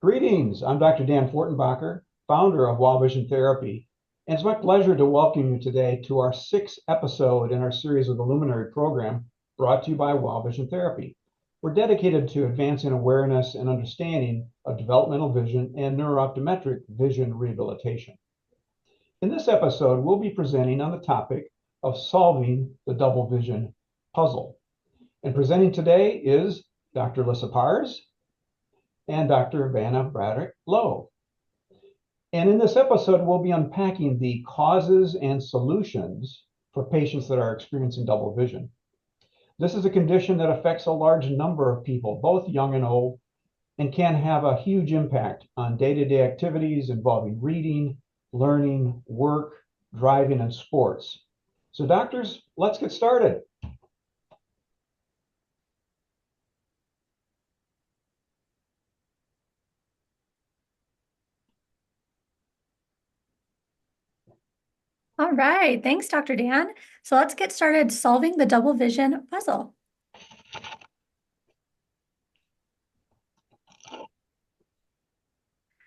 Greetings, I'm Dr. Dan Fortenbacher, founder of Wild Vision Therapy, and it's my pleasure to welcome you today to our sixth episode in our series of the Luminary program brought to you by Wild Vision Therapy. We're dedicated to advancing awareness and understanding of developmental vision and neurooptometric vision rehabilitation. In this episode, we'll be presenting on the topic of solving the double vision puzzle. And presenting today is Dr. Alyssa Parz and Dr. Vanna Bradaric-Lowe. And in this episode, we'll be unpacking the causes and solutions for patients that are experiencing double vision. This is a condition that affects a large number of people, both young and old, and can have a huge impact on day-to-day activities involving reading, learning, work, driving, and sports. So doctors, let's get started. All right, thanks, Dr. Dan. So let's get started solving the double vision puzzle.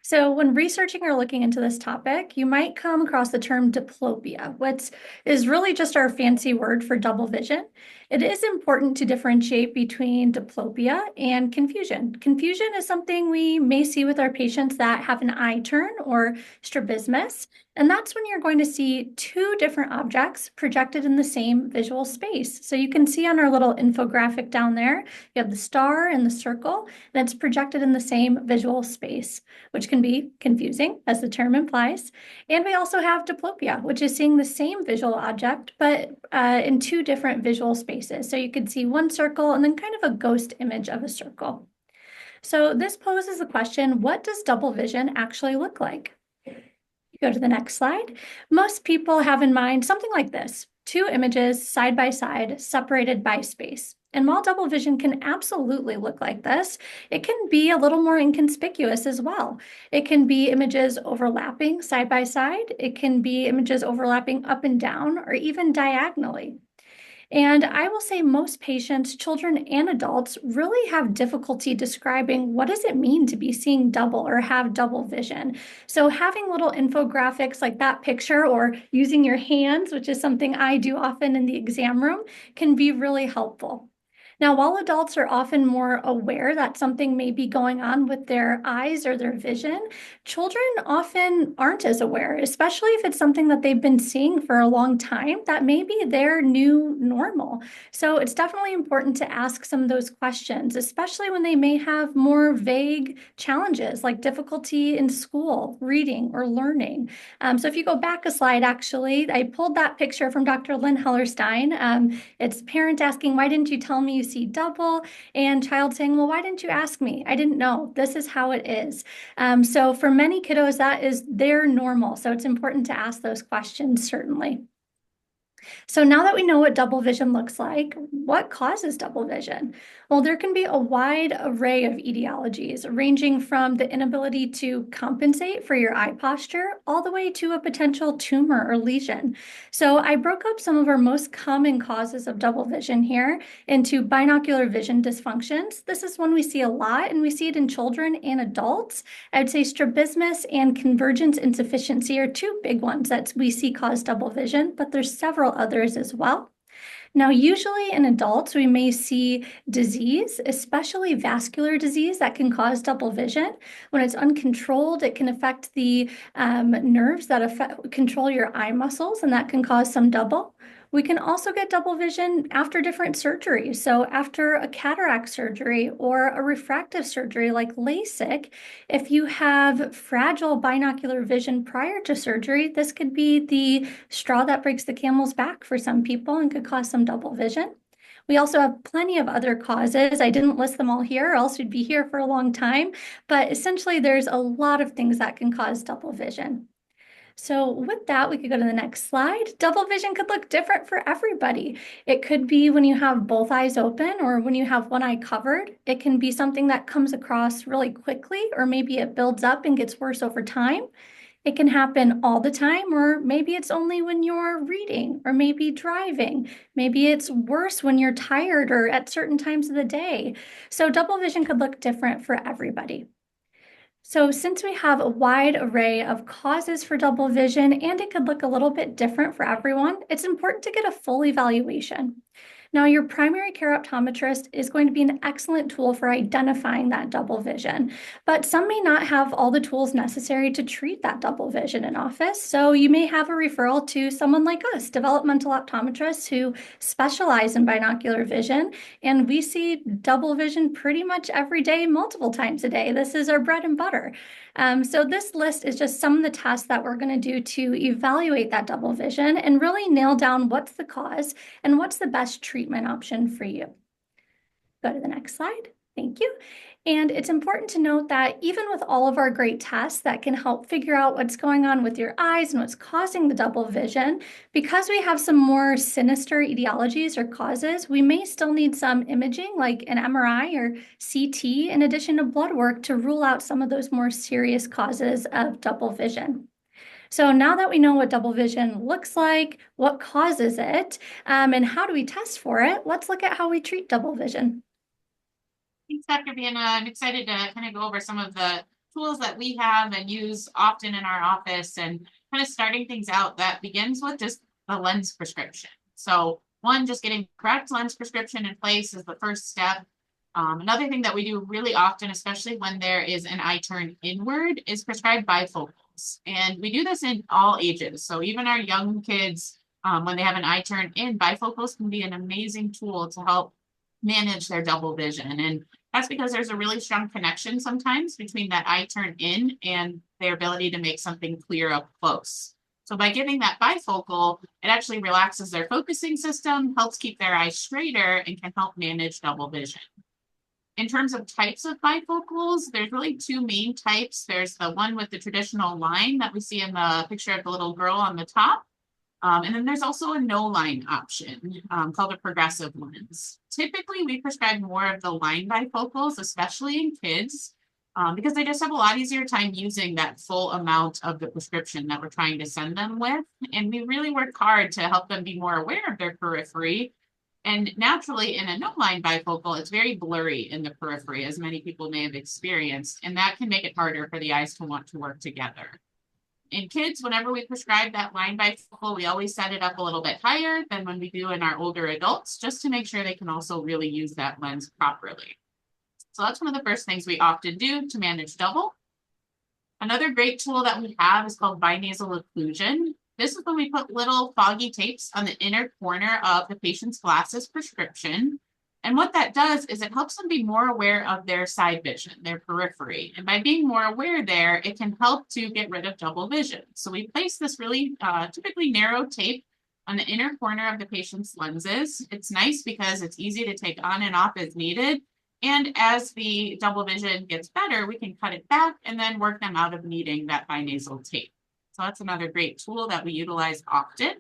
So when researching or looking into this topic, you might come across the term diplopia, which is really just our fancy word for double vision. It is important to differentiate between diplopia and confusion. Confusion is something we may see with our patients that have an eye turn or strabismus, and that's when you're going to see two different objects projected in the same visual space. So you can see on our little infographic down there, you have the star and the circle, and it's projected in the same visual space, which can be confusing, as the term implies. And we also have diplopia, which is seeing the same visual object, but in two different visual spaces. So you could see one circle and then kind of a ghost image of a circle. So this poses the question, what does double vision actually look like? You go to the next slide. Most people have in mind something like this, two images side by side, separated by space. And while double vision can absolutely look like this, it can be a little more inconspicuous as well. It can be images overlapping side by side. It can be images overlapping up and down or even diagonally. And I will say most patients, children and adults, really have difficulty describing what does it mean to be seeing double or have double vision. So having little infographics like that picture or using your hands, which is something I do often in the exam room, can be really helpful. Now, while adults are often more aware that something may be going on with their eyes or their vision, children often aren't as aware, especially if it's something that they've been seeing for a long time that may be their new normal. So it's definitely important to ask some of those questions, especially when they may have more vague challenges like difficulty in school, reading, or learning. So if you go back a slide, actually, I pulled that picture from Dr. Lynn Hellerstein. It's parent asking, why didn't you tell me you see double? And child saying, well, why didn't you ask me? I didn't know. This is how it is. So for many kiddos, that is their normal. So it's important to ask those questions, certainly. So now that we know what double vision looks like, what causes double vision? Well, there can be a wide array of etiologies, ranging from the inability to compensate for your eye posture all the way to a potential tumor or lesion. So I broke up some of our most common causes of double vision here into binocular vision dysfunctions. This is one we see a lot, and we see it in children and adults. I would say strabismus and convergence insufficiency are two big ones that we see cause double vision, but there's several others as well. Now, usually in adults, we may see disease, especially vascular disease that can cause double vision. When it's uncontrolled, it can affect the nerves that control your eye muscles, and that can cause some double. We can also get double vision after different surgeries. So after a cataract surgery or a refractive surgery like LASIK, if you have fragile binocular vision prior to surgery, this could be the straw that breaks the camel's back for some people and could cause some double vision. We also have plenty of other causes. I didn't list them all here, or else we'd be here for a long time. But essentially, there's a lot of things that can cause double vision. So with that, we could go to the next slide. Double vision could look different for everybody. It could be when you have both eyes open or when you have one eye covered. It can be something that comes across really quickly, or maybe it builds up and gets worse over time. It can happen all the time, or maybe it's only when you're reading or maybe driving. Maybe it's worse when you're tired or at certain times of the day. So double vision could look different for everybody. So since we have a wide array of causes for double vision and it could look a little bit different for everyone, it's important to get a full evaluation. Now, your primary care optometrist is going to be an excellent tool for identifying that double vision, but some may not have all the tools necessary to treat that double vision in office. So you may have a referral to someone like us, developmental optometrists who specialize in binocular vision, and we see double vision pretty much every day, multiple times a day. This is our bread and butter. So this list is just some of the tests that we're going to do to evaluate that double vision and really nail down what's the cause and what's the best treatment option for you. Go to the next slide. Thank you. And it's important to note that even with all of our great tests that can help figure out what's going on with your eyes and what's causing the double vision, because we have some more sinister etiologies or causes, we may still need some imaging like an MRI or CT in addition to blood work to rule out some of those more serious causes of double vision. So now that we know what double vision looks like, what causes it, and how do we test for it, let's look at how we treat double vision. Thanks, Dr. Vanna. I'm excited to kind of go over some of the tools that we have and use often in our office, and kind of starting things out. That begins with just the lens prescription. So one, just getting correct lens prescription in place is the first step. Another thing that we do really often, especially when there is an eye turn inward, is prescribe bifocals. And we do this in all ages. So even our young kids, when they have an eye turn in, bifocals can be an amazing tool to help manage their double vision. And that's because there's a really strong connection sometimes between that eye turn in and their ability to make something clear up close. So by giving that bifocal, it actually relaxes their focusing system, helps keep their eyes straighter, and can help manage double vision. In terms of types of bifocals, there's really two main types. There's the one with the traditional line that we see in the picture of the little girl on the top. And then there's also a no line option called a progressive lens. Typically, we prescribe more of the line bifocals, especially in kids, because they just have a lot easier time using that full amount of the prescription that we're trying to send them with. And we really work hard to help them be more aware of their periphery. And naturally, in a no line bifocal, it's very blurry in the periphery, as many people may have experienced, and that can make it harder for the eyes to want to work together. In kids, whenever we prescribe that line bifocal, we always set it up a little bit higher than when we do in our older adults, just to make sure they can also really use that lens properly. So that's one of the first things we often do to manage double. Another great tool that we have is called binasal occlusion. This is when we put little foggy tapes on the inner corner of the patient's glasses prescription. And what that does is it helps them be more aware of their side vision, their periphery. And by being more aware there, it can help to get rid of double vision. So we place this really typically narrow tape on the inner corner of the patient's lenses. It's nice because it's easy to take on and off as needed. And as the double vision gets better, we can cut it back and then work them out of needing that binasal tape. So that's another great tool that we utilize often.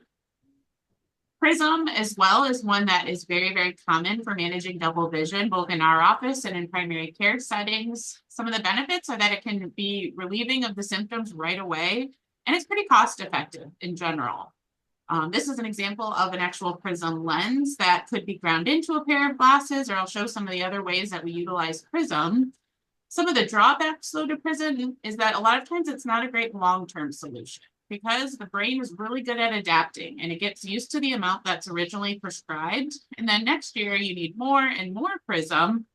Prism as well is one that is very, very common for managing double vision, both in our office and in primary care settings. Some of the benefits are that it can be relieving of the symptoms right away, and it's pretty cost effective in general. This is an example of an actual prism lens that could be ground into a pair of glasses, or I'll show some of the other ways that we utilize prism. Some of the drawbacks, though, to prism is that a lot of times it's not a great long-term solution, because the brain is really good at adapting and it gets used to the amount that's originally prescribed. And then next year you need more and more prism,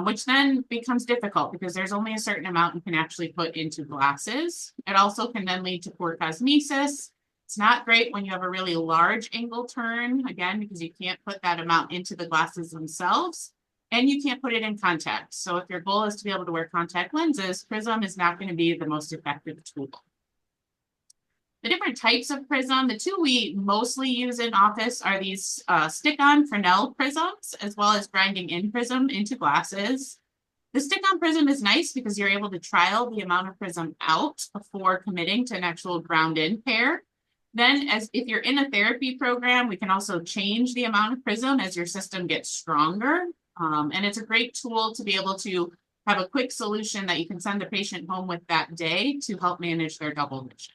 which then becomes difficult because there's only a certain amount you can actually put into glasses. It also can then lead to poor cosmesis. It's not great when you have a really large angle turn, again, because you can't put that amount into the glasses themselves. And you can't put it in contact. So if your goal is to be able to wear contact lenses, prism is not going to be the most effective tool. The different types of prism, the two we mostly use in office are these stick-on Fresnel prisms, as well as grinding in prism into glasses. The stick-on prism is nice because you're able to trial the amount of prism out before committing to an actual ground-in pair. Then, if you're in a therapy program, we can also change the amount of prism as your system gets stronger. And it's a great tool to be able to have a quick solution that you can send the patient home with that day to help manage their double vision.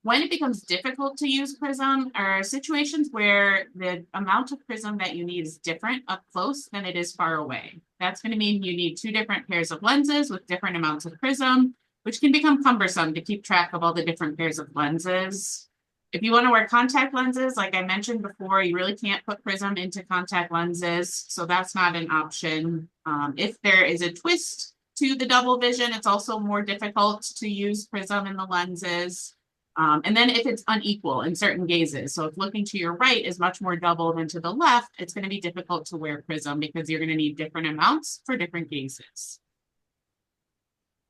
When it becomes difficult to use prism are situations where the amount of prism that you need is different up close than it is far away. That's going to mean you need 2 different pairs of lenses with different amounts of prism, which can become cumbersome to keep track of all the different pairs of lenses. If you want to wear contact lenses, like I mentioned before, you really can't put prism into contact lenses, so that's not an option. If there is a twist to the double vision, it's also more difficult to use prism in the lenses. And then if it's unequal in certain gazes, so if looking to your right is much more double than to the left, it's going to be difficult to wear prism because you're going to need different amounts for different gazes.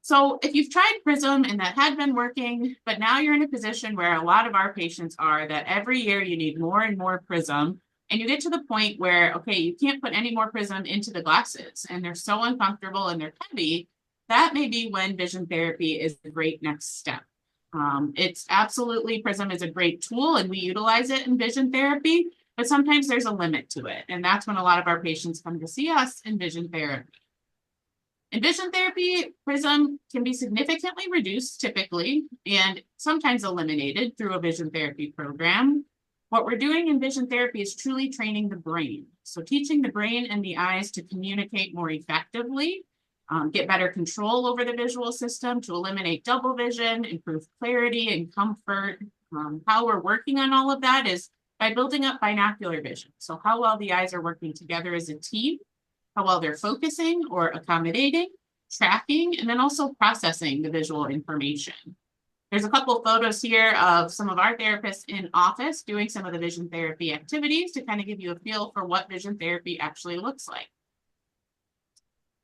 So if you've tried prism and that had been working, but now you're in a position where a lot of our patients are that every year you need more and more prism, and you get to the point where, okay, you can't put any more prism into the glasses and they're so uncomfortable and they're heavy, that may be when vision therapy is the great next step. It's absolutely, prism is a great tool and we utilize it in vision therapy, but sometimes there's a limit to it. And that's when a lot of our patients come to see us in vision therapy. In vision therapy, prism can be significantly reduced typically, and sometimes eliminated through a vision therapy program. What we're doing in vision therapy is truly training the brain. So teaching the brain and the eyes to communicate more effectively, get better control over the visual system, to eliminate double vision, improve clarity and comfort. How we're working on all of that is by building up binocular vision. So how well the eyes are working together as a team, how well they're focusing or accommodating, tracking, and then also processing the visual information. There's a couple of photos here of some of our therapists in office doing some of the vision therapy activities to kind of give you a feel for what vision therapy actually looks like.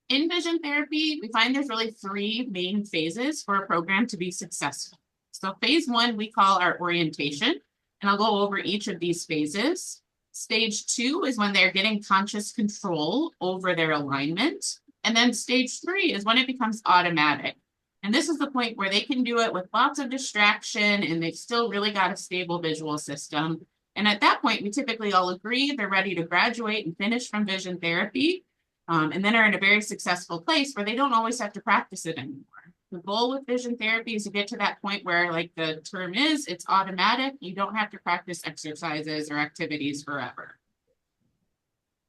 In vision therapy, we find there's really 3 main phases for a program to be successful. So phase 1, we call our orientation, and I'll go over each of these phases. Stage 2 is when they're getting conscious control over their alignment. And then stage 3 is when it becomes automatic. And this is the point where they can do it with lots of distraction and they've still really got a stable visual system. And at that point, we typically all agree they're ready to graduate and finish from vision therapy. And then are in a very successful place where they don't always have to practice it anymore. The goal with vision therapy is to get to that point where, like the term is, it's automatic. You don't have to practice exercises or activities forever.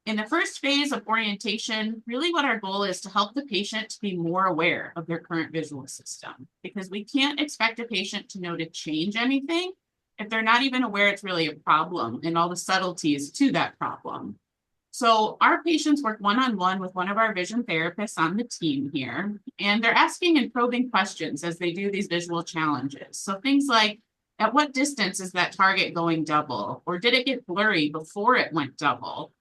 In the first phase of orientation, really what our goal is to help the patient to be more aware of their current visual system, because we can't expect a patient to know to change anything if they're not even aware it's really a problem and all the subtleties to that problem. So our patients work one-on-one with one of our vision therapists on the team here, and they're asking and probing questions as they do these visual challenges. So things like, at what distance is that target going double? Or did it get blurry before it went double?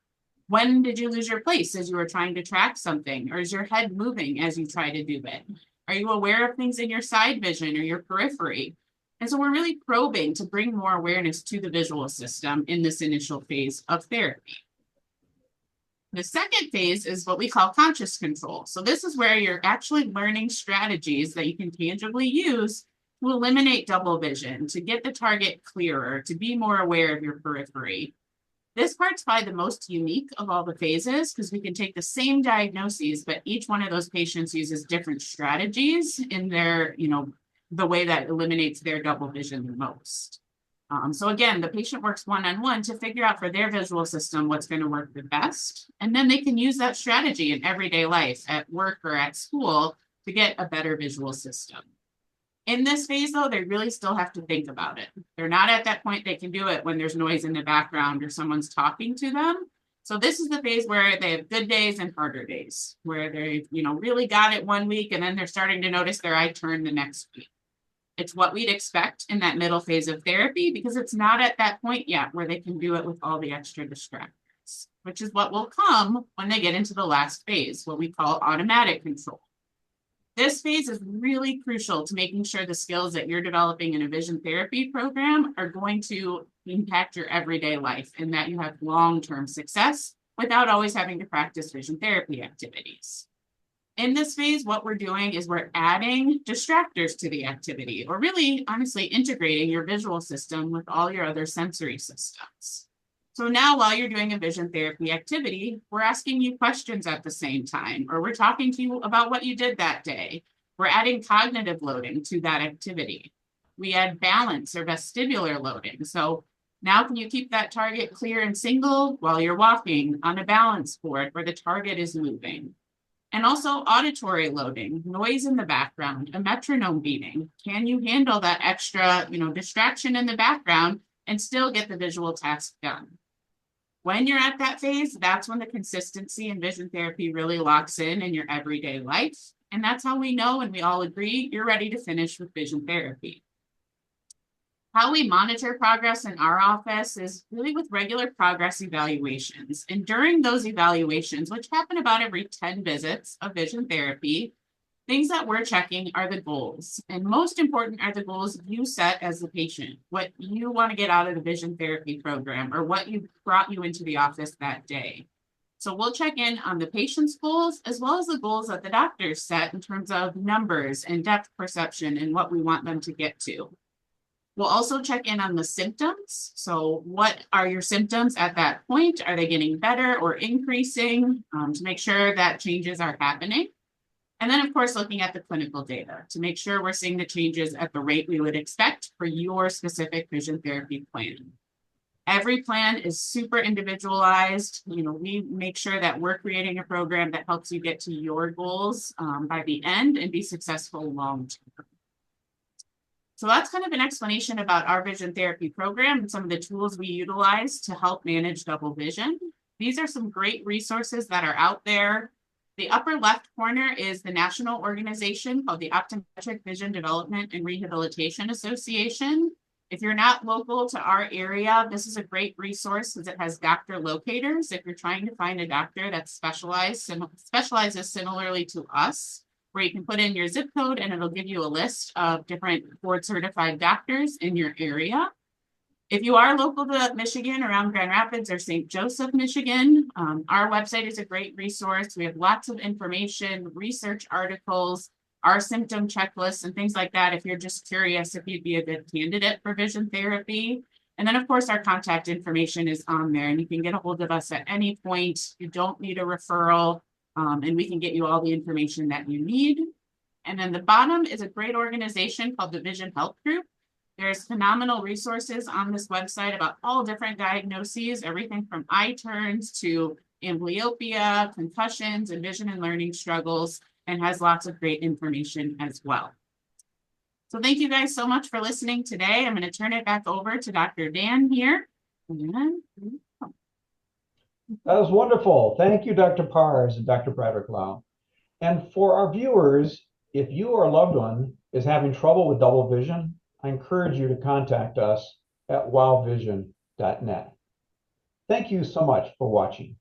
When did you lose your place as you were trying to track something? Or is your head moving as you try to do it? Are you aware of things in your side vision or your periphery? And so we're really probing to bring more awareness to the visual system in this initial phase of therapy. The second phase is what we call conscious control. So this is where you're actually learning strategies that you can tangibly use to eliminate double vision, to get the target clearer, to be more aware of your periphery. This part's probably the most unique of all the phases because we can take the same diagnoses, but each one of those patients uses different strategies in their, the way that eliminates their double vision the most. So again, the patient works one-on-one to figure out for their visual system what's going to work the best. And then they can use that strategy in everyday life, at work or at school, to get a better visual system. In this phase, though, they really still have to think about it. They're not at that point they can do it when there's noise in the background or someone's talking to them. So this is the phase where they have good days and harder days, where they, really got it one week and then they're starting to notice their eye turn the next week. It's what we'd expect in that middle phase of therapy because it's not at that point yet where they can do it with all the extra distractors, which is what will come when they get into the last phase, what we call automatic control. This phase is really crucial to making sure the skills that you're developing in a vision therapy program are going to impact your everyday life and that you have long-term success without always having to practice vision therapy activities. In this phase, what we're doing is we're adding distractors to the activity, or really, honestly, integrating your visual system with all your other sensory systems. So now while you're doing a vision therapy activity, we're asking you questions at the same time, or we're talking to you about what you did that day. We're adding cognitive loading to that activity. We add balance or vestibular loading. So now can you keep that target clear and single while you're walking on a balance board where the target is moving? And also auditory loading, noise in the background, a metronome beating. Can you handle that extra, distraction in the background and still get the visual task done? When you're at that phase, that's when the consistency in vision therapy really locks in your everyday life. And that's how we know, and we all agree, you're ready to finish with vision therapy. How we monitor progress in our office is really with regular progress evaluations. And during those evaluations, which happen about every 10 visits of vision therapy, things that we're checking are the goals. And most important are the goals you set as the patient, what you want to get out of the vision therapy program or what brought you into the office that day. So we'll check in on the patient's goals as well as the goals that the doctors set in terms of numbers and depth perception and what we want them to get to. We'll also check in on the symptoms. So what are your symptoms at that point? Are they getting better or increasing to make sure that changes are happening? And then, of course, looking at the clinical data to make sure we're seeing the changes at the rate we would expect for your specific vision therapy plan. Every plan is super individualized. We make sure that we're creating a program that helps you get to your goals by the end and be successful long term. So that's kind of an explanation about our vision therapy program and some of the tools we utilize to help manage double vision. These are some great resources that are out there. The upper left corner is the national organization called the Optometric Vision Development and Rehabilitation Association. If you're not local to our area, this is a great resource because it has doctor locators. If you're trying to find a doctor that specializes similarly to us, where you can put in your zip code and it'll give you a list of different board certified doctors in your area. If you are local to Michigan, around Grand Rapids or St. Joseph, Michigan, our website is a great resource. We have lots of information, research articles, our symptom checklists and things like that if you're just curious if you'd be a good candidate for vision therapy. And then, of course, our contact information is on there and you can get a hold of us at any point. You don't need a referral. And we can get you all the information that you need. And then the bottom is a great organization called the Vision Health Group. There's phenomenal resources on this website about all different diagnoses, everything from eye turns to amblyopia, concussions, and vision and learning struggles, and has lots of great information as well. So thank you guys so much for listening today. I'm going to turn it back over to Dr. Dan here. That was wonderful. Thank you, Dr. Parz and Dr. Bradaric-Lowe. And for our viewers, if you or a loved one is having trouble with double vision, I encourage you to contact us at wowvision.net. Thank you so much for watching.